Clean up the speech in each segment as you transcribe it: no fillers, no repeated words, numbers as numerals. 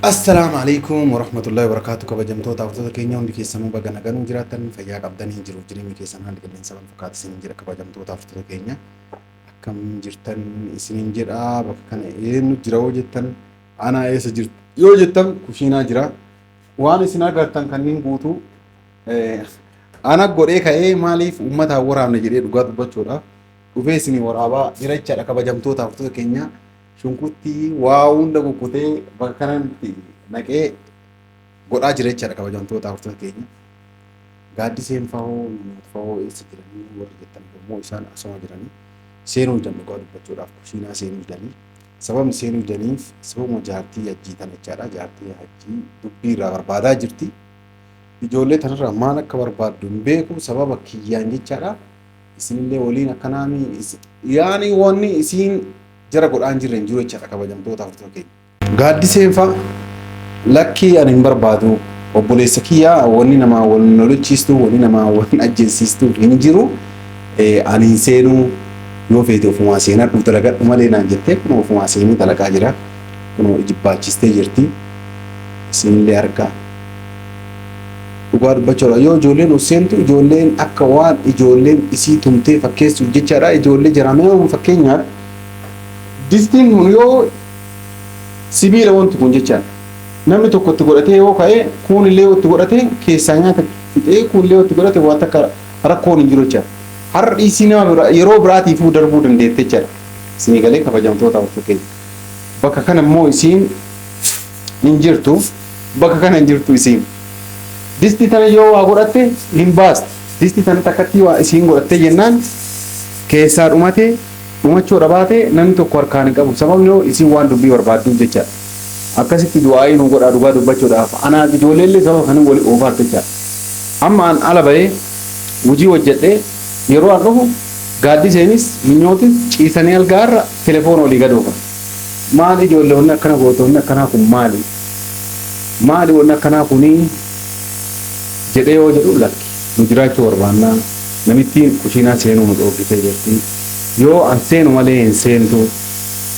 Assalamu alaikum warahmatullahi wabarakatuh. Kabajamtoota hordoftoota keenya hundi keessanuu baga nagaan jiraattan fayyaa qabdanii jiruuf jireenya keessan haalli qilleensa wal fakkaatu isiniin jedha. Kabajamtoota hordoftoota keenya akkam jirtan isiniin jedha. Bakka kana eenyu jira yoo jettan ana eessa jirtu yoo jettan kushiinaa jira. Waan isin agartan kanneen guutuu ana godhee ka'ee maaliif uummata waraabne jedhee dhugaa dubbachuudhaaf dhufee isinii waraabaa jira jechaadha. Kabajamtoota hordoftoota keenya shunkurtii waa hunda kukkutee bakka kanatti naqee godhaa jira jechaadha. Kabajamtoota hordoftoota keenya gaaddiseen fa'oo namoota fa'oo eessa jiranii warri jettan immoo isaan asuma jiranii seenuu hidhan dhugaa dubbachuudhaaf kushiinaa seenuu hidhanii sababni seenuu hidhaniif sababuma jaartii hajjii tana jechaadha. Jaartii hajjii dubbii irraa barbaadaa jirti. Ijoollee tanarraa maal akka barbaaddu hin beeku sababa kiyyaan jechaadha. Isinillee waliin akkanaami yaani wanni isiin jara godhaan jirre hin jiru jechaadha. Kabajamtoota hordoftoota keenya gaaddiseen fa'a lakkii ani hin barbaadu obboleessa kiyyaa wanni namaa wal lolchiistu wanni namaa wal ajjeesiistu hin jiru. Ani hin seenuu yoo feete ofumaa seenaa dhufu dalagadhu malee naan jettee kun ofumaa seenuu dalagaa jira. Kun jibbaachistee jirti. Isinillee argaa dhugaa dubbachuudha. Yoo ijoolleen seentu ijoolleen akka waan ijoolleen isii tumtee fakkeessuuf jechaadha. Ijoollee jaramee fakkeenyaaf distiin kun yoo sibiila wanti kun jechaadha. Namni tokko itti godhatee yoo ka'e kun illee itti godhatee keessaa nyaata fixee kun illee itti godhatee waan akka rakkoon hin jiru jechaadha. Har'a dhiisii nama yeroo biraatiifuu darbuu dandeette jechaadha. Isinii galee kabajamtoota hordoftoota keenya. Bakka kana immoo isiin hin jirtu. Bakka kana hin jirtu isiin. Distii tana yoo waa godhatte hin baastu. Distii tana takkatti waa isiin godhatte jennaan keessaa dhumachuudha baate namni tokko harkaan hin qabu. Sababni yoo isiin waan dubbii barbaadduuf jechaadha. Akkasitti du'aayii nu godhaa dhugaa dubbachuudhaaf anaa ijoolleellee sababa kana wali oofaatu jechaadha. Amma an ala bahee hojii hojjedhee yeroo an dhufu gaaddiseenis minyootis ciisanii algaarra telefoon olii gadoofa. Maali ijoollee wanni akkana gootonni akkanaa kun maali? Maali wanni akkanaa kunii jedhee yoo jedhu lakki nu jiraachuu barbaannaa namittiin kushiinaa seenuu nu dhoofitee jirti. Yoo an seenu malee hin seentu.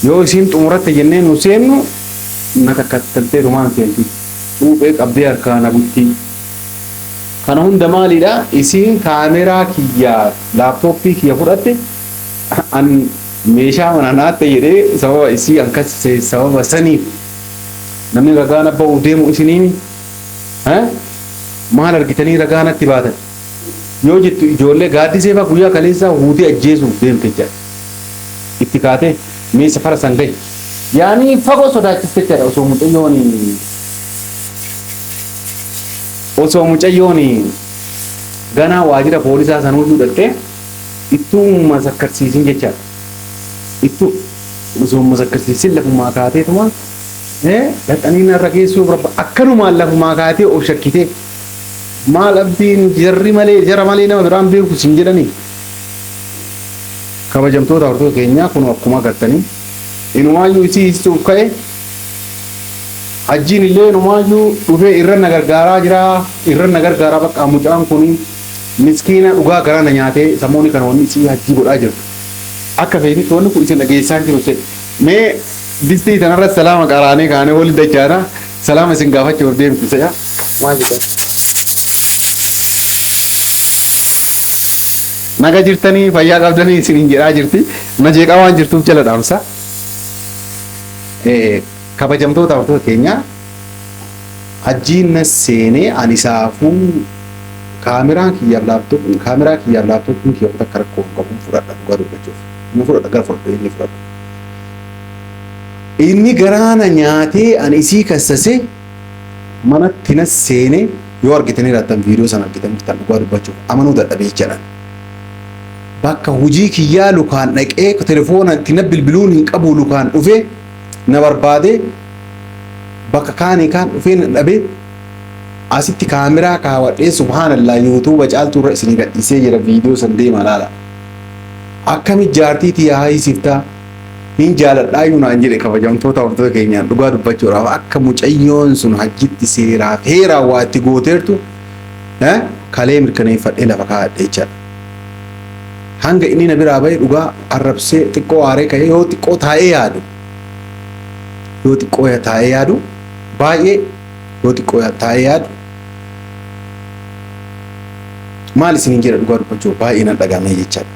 Yoo isiin xumuratte jennee nu seennu na kakkattaltee dhumaan seenti. Cuuphee qabdee harkaa na butti. Kana hunda maalidha? Isiin kaameraa kiyyaa laaptooppii kiyya fudhatte an meeshaa mananaatte jedhee sababa isii akkasii sababa saniif namni ragaan abba'uu deemu isiniini maal argitanii ragaanatti baatan yoo jettu ijoollee gaaddisee fa'aa guyyaa kaleessaa huutee ajjeesuuf deemte jechaadha. Itti kaatee mee safara san gahe yaani fagoo sodaachiste jechaadha. Osoo mucayyoon ganaa waajjira poolisaa sanuu dhaqxee ittuu masakkarsiisin jechaadha. Ittuu osoo masakkarsiisin lafumaa kaateetuma dhaqanii narra geessuu barbaada akkanumaan lafumaa kaatee of shakkitee maal abdiin jarri malee jara malee nama biraan beeku sin jedhanii. Kabajamtoota hordoftoota keenyaa kun akkuma agartanii inumaayyuu isii istuuf ka'e hajjiin illee inumaayyuu dhufee irra na gargaaraa jira. Irra na gargaaraa bakka mucaan kun miskiina dhugaa garana nyaatee samoonni kana wanni isii hajjii godhaa jirtu. Akka feetitti wanni kun isin dhageessaa jiru ta'e mee distii tanarratti salaama qaraanee kaanee waliin dachaadha. Salaama isin gaafachuuf deemtu ta'e maal jedhan. Naga jirtanii fayyaa qabdanii isiniin jedhaa jirti. Na jeeqaa waan jirtuuf jala dhaamsa. Kabajamtoota hordoftoota keenya hajjiin na seenee ani saafuu kaameraa kiyyaaf laaptooppiin kiyya akka rakkoo qabu fudhadha dhugaa dubbachuuf. Inni fudhadha gara fudhadha inni fudhadha. Inni garaana nyaatee ani isii kassase manatti na seenee yoo argitanii laattan viidiyoo sana argitanii tan dhugaa dubbachuuf amanuu dadhabee jedhan. Bakka hojii kiyyaa lukaan dhaqee telefoona itti na bilbiluun hin qabu lukaan dhufee na barbaade bakka kaanii kaan dhufee na dhabee asitti kaameraa kaawwadhee subhaanallaa yuutuuba caaltuu irra isinii gadhiisee jira viidiyoo san deemaa laala. Akkami jaartiitii yaa hiisiftaa hin jaaladhaayyuu naan jedhe kabajamtoota hordoftoota keenyaan dhugaa dubbachuudhaaf akka mucayyoon sun hajjitti seeraaf heeraa waa itti gooteertu kalee mirkaneeffadhee lafa kaa'adhe jechaadha. Hanga inni na biraa bahe dhugaa arrabsee xiqqoo aaree ka'ee yoo xiqqoo taa'ee yaadu baay'ee yoo xiqqoo taa'ee yaadu maal isiniin jedha dhugaa dubbachuu baay'ee na dhagahame jechaadha.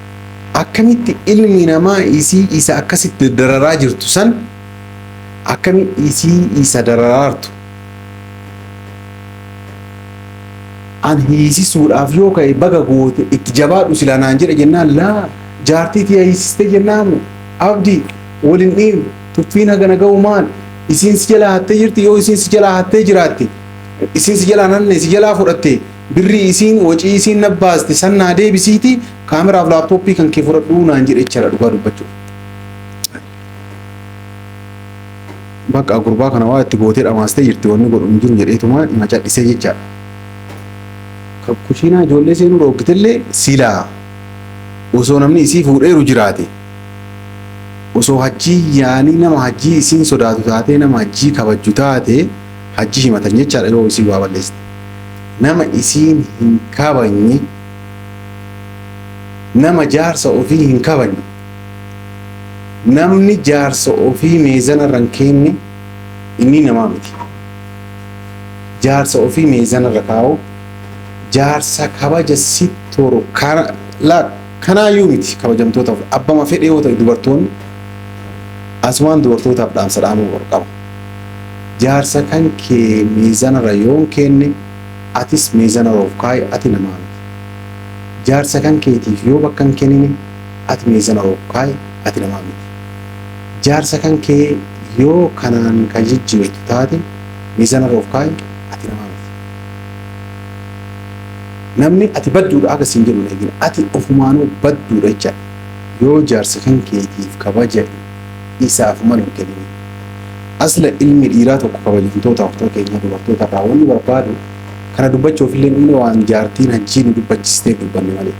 Akkamitti ilmi namaa isii isa akkasitti dararaa jirtu san akkamitti isii isa dararaartu an hiisisuudhaaf yoo ka'e baga goote itti jabaadhu silaa naan jedha jennaan laa jaartii tiyya hiisiste jennaamu abdii waliin dhiiru tuffiin hagana ga'u maal isiin si jalaa hattee jirti yoo isiin si jalaa hattee jiraatte isiin si jalaa nanne si jalaa fudhatte birrii isiin wacii isiin nabbaaste sannaa deebisiiti kaameraaf laaptooppii kan kee fudhadhuu naan jedhe jechaadha dhugaa dubbachuu. Bakka gurbaa kana waa itti gootee dhamaastee jirti wanni godhu hin jiru jedheetuma ima cadhisee jechaadha. Kushiinaa ijoollee seenuu dhoogitellee silaa osoo namni isii fuudheeru jiraate osoo hajjii yaanii nama hajjii isiin sodaatu taatee nama hajjii kabajju taate hajjii himatan jechaadha yoo isii waa balleessite. Nama isiin hin kabajne nama jaarsa ofii hin kabajne namni jaarsa ofii meezana irra hin kenne inni namaa miti. Jaarsa ofii meezana irra kaa'u jaarsa kabaja si toru kanaayyuu miti kabajamtootaaf abbama fedhe yoo ta'e dubartoonni asumaan dubartootaaf dhaamsa dhaamuu qaba. Jaarsa kan kee meezana irra yoo hin kenne atis meezana irra of kaa'i ati namaa miti. Jaarsa kan keetiif yoo bakka hin kennine ati meezana irra of kaa'i ati namaa miti. Jaarsa kan kee yoo kanaan kan jijjiirtu taate meezana irra of kaa'i ati namaa miti. Namni ati badduudha akka siin jedhu eegina ati ofumaanuu badduudha jecha yoo jaarsa kan keetiif kabaja isaaf malu hin kennine. Asla ilmi dhiiraa tokko kabajamtoota ofitoo keenya dubartoota irraa wanni barbaadu kana dubbachuuf illee inni waan jaartiin hajjii nu dubbachistee dubbanne malee.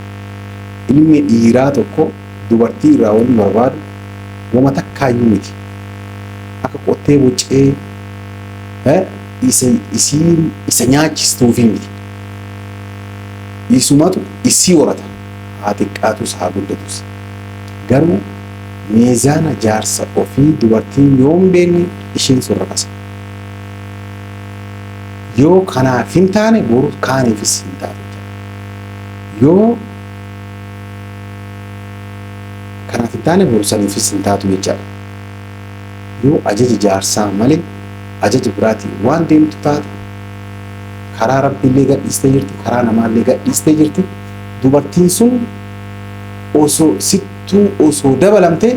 Ilmi dhiiraa tokko dubartii irraa wanni barbaadu wama takkaayyuu miti. Akka qottee boccee isa nyaachistuufi miti. Isumatu isii horata haa xiqqaatus haa guddatus. Garuu meezaana jaarsa ofii dubartiin yoo hin beekne isheen surra qasa. Yoo kanaaf hin taane boru kaaniifis hin taatu. Yoo kanaaf hin taane boru saniifis hin taatu jechaadha. Yoo ajaja jaarsaa malee ajaja biraatiin waan deemtu taate karaa rabbiillee gadhiistee jirti karaa namaallee gadhiistee jirti dubartiin sun osoo sittuu osoo dabalamtee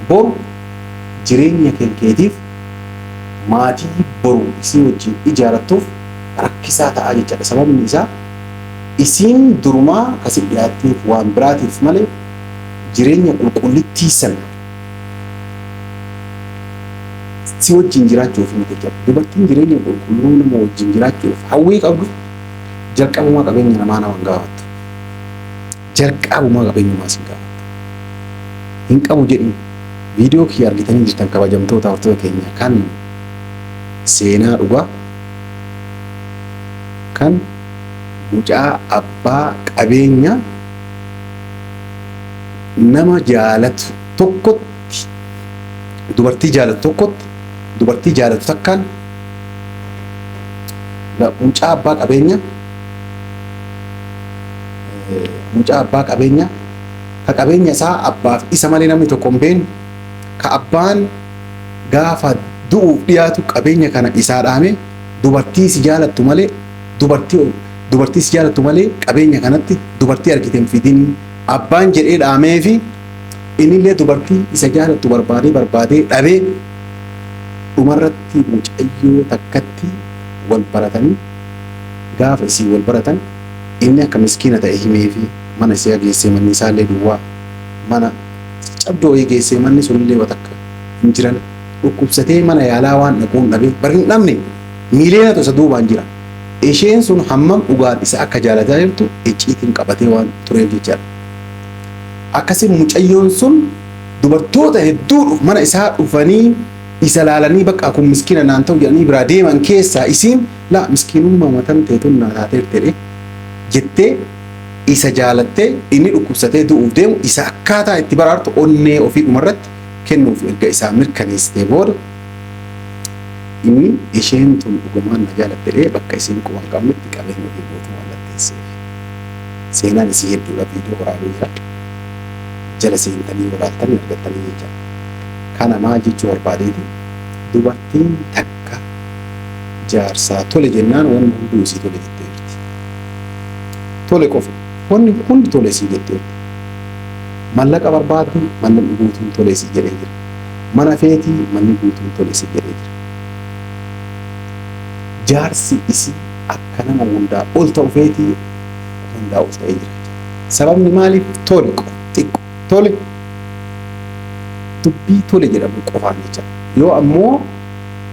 boru jireenya keetiif maatii boru isii wajjin ijaarattuuf rakkisaa ta'aa jechaadha. Sababni isaa isiin durumaa kasi dhiyaatteef waan biraatiif malee jireenya qulqullittii sana si wajjin jiraachuuf miti jechuudha. Dubartiin jireenya qulqulluu nama wajjin jiraachuuf hawwii qabdu jalqabumaa qabeenya namaa nama hin gaafattu. Jalqabumaa qabeenyumaa si hin gaafattu. Hin qabu jedhin viidiyoo kiyya argitanii jirtan kabajamtoota hortoota keenya kan seenaa dhugaa kan mucaa abbaa qabeenya nama jaalatu tokkotti dubartii jaalatu tokkotti dubartii jaalatu takkaan mucaa abbaa qabeenya ka qabeenya isaa abbaaf isa malee namni tokko hin beekne ka abbaan gaafa du'uuf dhiyaatu qabeenya kana isaa dhaame dubartii si jaalattu malee dubartii si jaalattu malee qabeenya kanatti dubartii argite hin fidini abbaan jedhee dhaamee fi innillee dubartii isa jaalattu barbaadee dhabee dhumarratti mucayyoo takkatti wal baratanii gaafa isii wal baratan inni akka miskiina ta'e himee fi mana isii geessee manni isaallee duwwaa mana cabdoo geessee manni sunillee watakka hin jiran dhukkubsatee mana yaalaa waan dhaquun dhabee bari hin dhabne miileena tosa duubaan jira. Isheen sun hammam dhugaan isa akka jaalataa jirtu icciitiin qabatee waan tureef jechaadha. Akkasii mucayyoon sun dubartoota hedduu mana isaa dhufanii isa laalanii bakka kun miskiina naan ta'u jedhanii biraa deeman keessaa isiin la miskiinummaa matan teetun naa taateef jedhee jettee isa jaalattee inni dhukkubsatee du'uuf deemu isa akkaataa itti baraartu onnee ofii dhumarratti kennuuf erga isaa mirkaneessitee booda inni isheen tun dhugumaan na jaalattee bakka isiin quban qabnetti qabeenya ofii guutuu mallatteessee seenaan isii hedduudha viidiyoo waraabee jira jala seentanii walaaltanii argattanii jecha kana maal jechuu barbaadeeti dubartiin takka jaarsaa tole jennaan wanni hunduu isii tole jettee jirti tole qofa wanni hundi tole isii jettee jirti mallaqa barbaaddu manni guutuun tole isii jedhee jira mana feetii manni guutuun tole isii jedhee jira jaarsi isii akka nama hundaa ol ta'u feetii hundaa ol ta'ee jira sababni maaliif tole xiqqoo tole dubbii tole jedhamu qofaan jecha yoo ammoo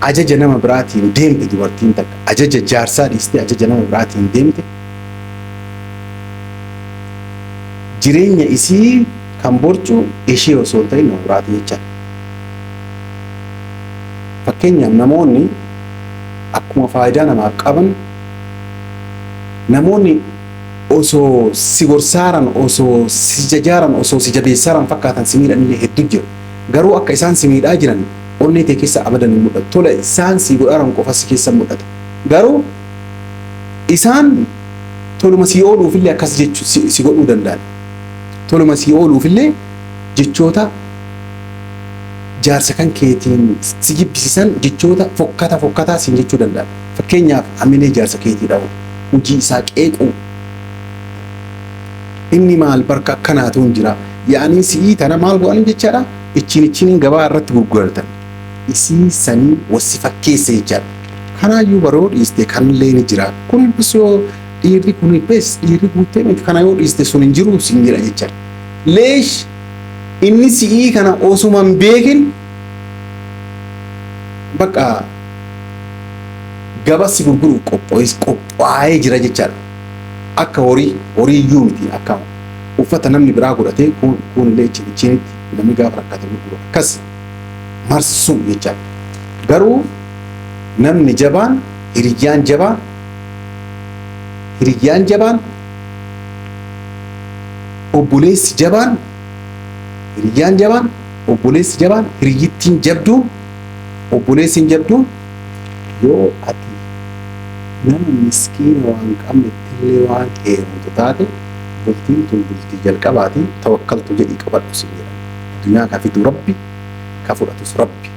ajaja nama biraatiin deemte dubartiin takka ajaja jaarsaa dhiistee ajaja nama biraatiin deemte jireenya isii kan borcu ishee osoo ta'in nama biraati jecha fakkeenyaaf namoonni akkuma faayidaa namaaf qaban namoonni osoo si gorsaaran osoo si jajaaran osoo si jabeessaaran fakkaatan si miidhanillee hedduu jiru garuu akka isaan si miidhaa jiran onnee tee keessa abadan hin mul'atu tola isaan si godharan qofa si keessa mul'ata garuu isaan toluma si ooluufillee akkas jechuu si godhuu danda'an toluma si ooluufillee jechoota jaarsa kan keetiin si jibbisiisan jechoota fokkataa siin jechuu danda'an fakkeenyaaf hamilee jaarsa keetii dhabu hojii isaa qeequu inni maal barka akkanaatu hin jira yaa'anii si'ii tana maal godhan jechaadha ichiin gabaa irratti gurguratan isii sanii wasi fakkeesse jechaadha kanaayyuu baroo dhiiste kanillee ni jira kun bisoo dhiirri kun bes dhiirri guutee miti kana yoo dhiiste sun hin jiru siin jedha jechaadha leesh inni si'ii kana osuma hin beekin bakka gabasi gurguru qophaa'ee jira jechaadha akka horii iyyuu miti akka uffata namni biraa godhatee kun illee ichiinitti namni gaafa rakkate gurguru akkas marsuu jechaadha garuu namni jabaan hiriyyaan jabaan obboleessi jabaan hiriyyaan jabaan obboleessi jabaan hiriyyittiin jabduun obboleessiin jabduun yoo ati nama miskiina waan qabnettillee waan qeerumtu taate bultiin tun bultii jalqabaatiin tawakkaltu jedhii qabadhu sin jedhan addunyaa ka fidu rabbi ka fudhatus rabbi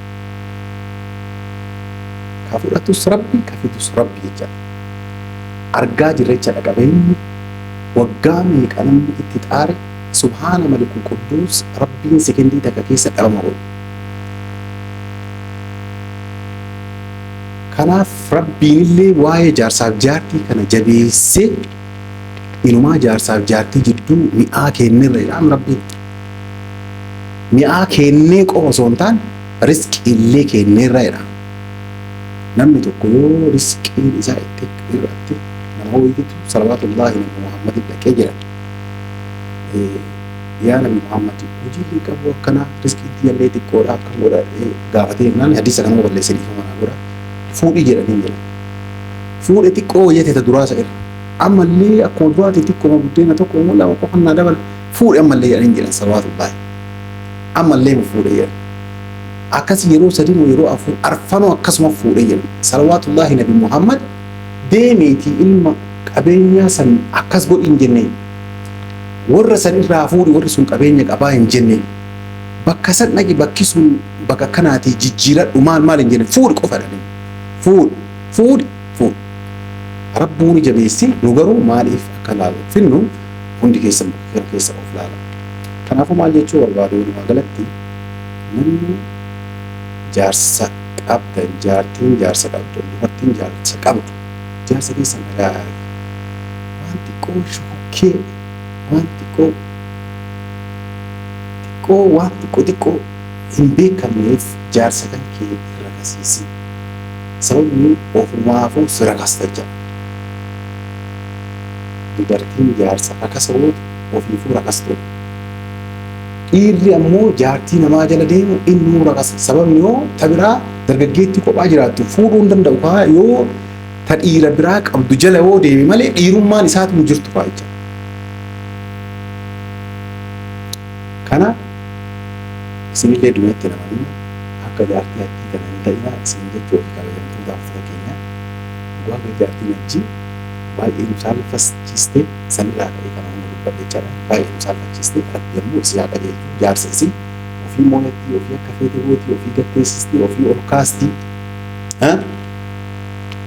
ka fudhatus rabbi ka fidus rabbi jecha argaa jirra jecha qabeenyi waggaa meeqa namni itti xaare subhaana malikul quddus rabbiin sekendii takka keessa dhabama godhu kanaaf rabbiin illee waa'ee jaarsaaf jaartii kana jabeessee inumaa jaarsaaf jaartii jidduu mi'aa kenneerra jedhama rabbiin mi'aa kennee qofa osoo hin taane riskii illee kenneerra jedhama namni tokko yoo riskiin isaa itti irratti nama ho'iitu salawaatullaahi nabi muhammad dhaqee jira yaa nabi muhammad hojii qabu akkanaa riskii illee xiqqoodha akkam godha gaafatee naan hadiisa kana balleessanii mana godha fuudhii jedhanii jira fuudhe xiqqoo yeete duraasa irra ammallee akkuma duraati xiqqoo buddeena tokko lama qofannaa dabala fuudhe ammallee jedhanii jiran salawaatullaahi ammallee fuudhe jedhan akkas yeroo sadii yeroo afur arfanoo akkasuma fuudhe jedhan salawaatullaahi nabi muhammad deemeetii ilma qabeenyaa san akkas godhi hin jenneen warra san irraa fuudhi warri sun qabeenya qabaa hin jenneen bakka san dhaqi bakki sun bakka kanaati jijjiiradhu maal hin jenne fuudhi qofa dhadhanii fuudhi rabbuuni jabeessi nu garuu maaliif akka laafinnu hundi keessa of laala kanaafuu maal jechuu barbaadu walumaa galatti namni jaarsa qabdan jaartiin jaarsa qabdu dubartiin jaarsa qabdu jaarsa keessa nagaa waan xiqqoo shukukkee waan xiqqoo hin beekamneef jaarsa kan kee irra kasiisi sababni ofumaafuu si rakasta jira dubartiin jaarsa rakasa gootu ofiifuu rakastu dhiirri ammoo jaartii namaa jala deemu innuu rakasa sababni yoo ta biraa dargaggeetti kophaa jiraattu fuudhuu hin danda'u kaa yoo ta dhiira biraa qabdu jala yoo deeme malee dhiirummaan isaatu hin jirtu faa jecha kana isinillee dumetti namanii akka jaartii akkii kana hin ta'inaa isin jechuu ofii qabaatan waaqa jaartii wajjin baay'ee nu saalfachiiste sanirraa ka'ee kan amma dubbadhe jechaadha. Baay'ee nu saalfachiiste rabbi ammoo isii haa qajeelchu jaarsa isii ofii mooyatti ofii akka feete gooti ofii gatteessisti ofii ol kaasti.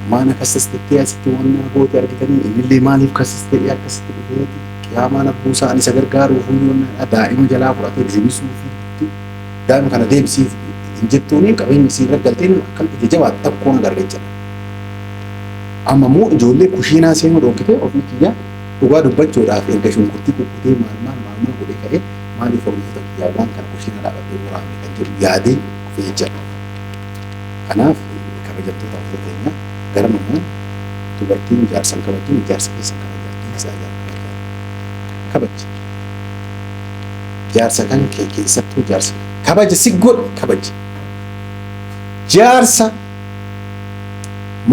Maana kassistettee asitti waan gooti argitanii innillee maaliif kassistee akkasitti dhufeeti qiyaamaan abbuu isaan isa gargaaruuf hundoonnaa daa'ima jalaa fudhatee deebisuu fi daa'ima kana deebisiif hin jettuuni qabeenyi isii irra galteen akkan ija jabaatu tokkoon agarra jechuudha. Amma immoo ijoollee kushiinaa seenuu dhokkitee ofii kiyyaa dhugaa dubbachuudhaaf erga shunkurtii kukkutee maal godhee ka'ee maaliif oomishota kiyyaa waan kana kushiina dhaabbatee waraabne kan jedhu yaadee dhufee jira. Kanaaf kabajamtoota ofii keenya gara namaan dubartiin jaarsan kabajin jaarsa keessan kabajaa dhiisaa kabaji. Jaarsa kan kee keessattuu jaarsa kabaja si godhe kabaji. Jaarsa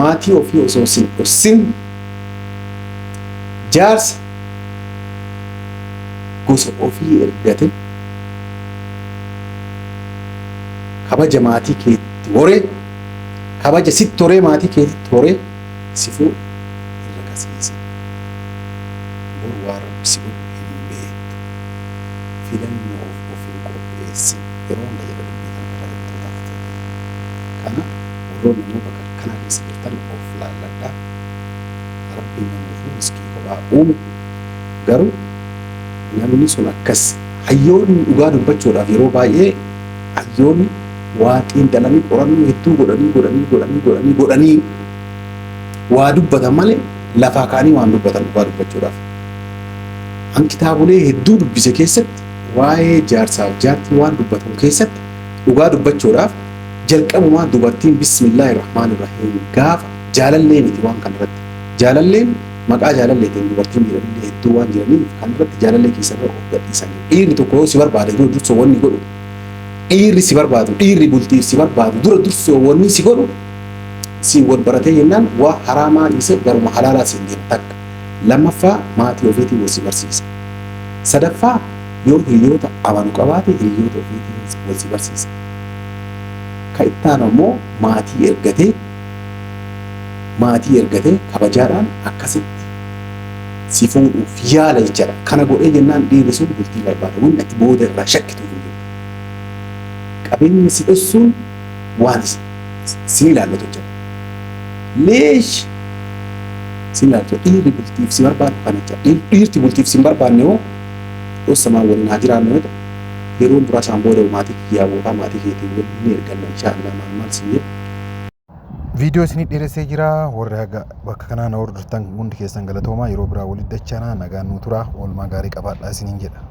maatii ofii osoo sin dhorsin jaarsa gosa ofii ergate kabaja maatii keetti horee kabaja sitti horee maatii keetitti horee si fuudhe irra kasiise. Bor waa rabbi si godhu hin beektu filannoo ofii qopheessi yeroo hunda jedha dubbitan kabajamtootaaf ta'e. Kana warroon immoo bakka kanaa keessa jirtan of laalladhaa. Rabbiin namuufuu riskii kophaa uume garuu namni sun akkas hayyoonni dhugaa dubbachuudhaaf yeroo baay'ee hayyoonni waa xiinxalanii qorannoo hedduu godhanii waa dubbatan malee lafaa kaanii waan dubbatan dhugaa dubbachuudhaaf. An kitaabolee hedduu dubbise keessatti waa'ee jaarsaaf jaartii waan dubbatamu keessatti dhugaa dubbachuudhaaf jalqabumaa dubartiin bismillaahi rahmaani rahiim gaafa jaalallee miti waan kanarratti jaalalleen maqaa jaalalleetiin dubartiin miidhamillee hedduu waan jiraniif kanarratti jaalallee keessarra of gadhiisan. Dhiirri tokko yoo si barbaade dura dursoo wanni godhu dhiirri si barbaadu dhiirri bultiif si barbaadu dura dursoo wanni si godhu si wal baratee jennaan waa haraamaa dhiise garuma halaalaa siin deema takka. Lammaffaa maatii ofiitiin wal si barsiisa. Sadaffaa yoo hiriyoota amanu qabaate hiriyoota ofiitiin wal si barsiisa. Kan itti aanu immoo maatii ergatee kabajaadhaan akkasitti si fuudhuuf yaala jechaadha. Kana godhee jennaan dhiirri sun bultii barbaada. Wanni ati booda irraa shakkituuf hin jiru. Qabeenyi si dhossuun waan si ilaallatu jechuudha. Leesh si ilaallatu dhiirri bultiif si barbaadu kana jechuudha. Dhiirti bultiif si hin barbaanne hoo dhossamaan waliin haa jiraannu yoo ta'u yeroo duraa isaan booda maatii kiyyaa boodaa maatii keetiin waliin erganna inshaallah maal sin jedhu. Viidiyoo isinii dheeressee jira warra bakka kanaa na hordoftan hundi keessan galatoomaa yeroo biraa walitti dachaanaa nagaan nu turaa oolmaa gaarii qabaadhaa isiniin jedha.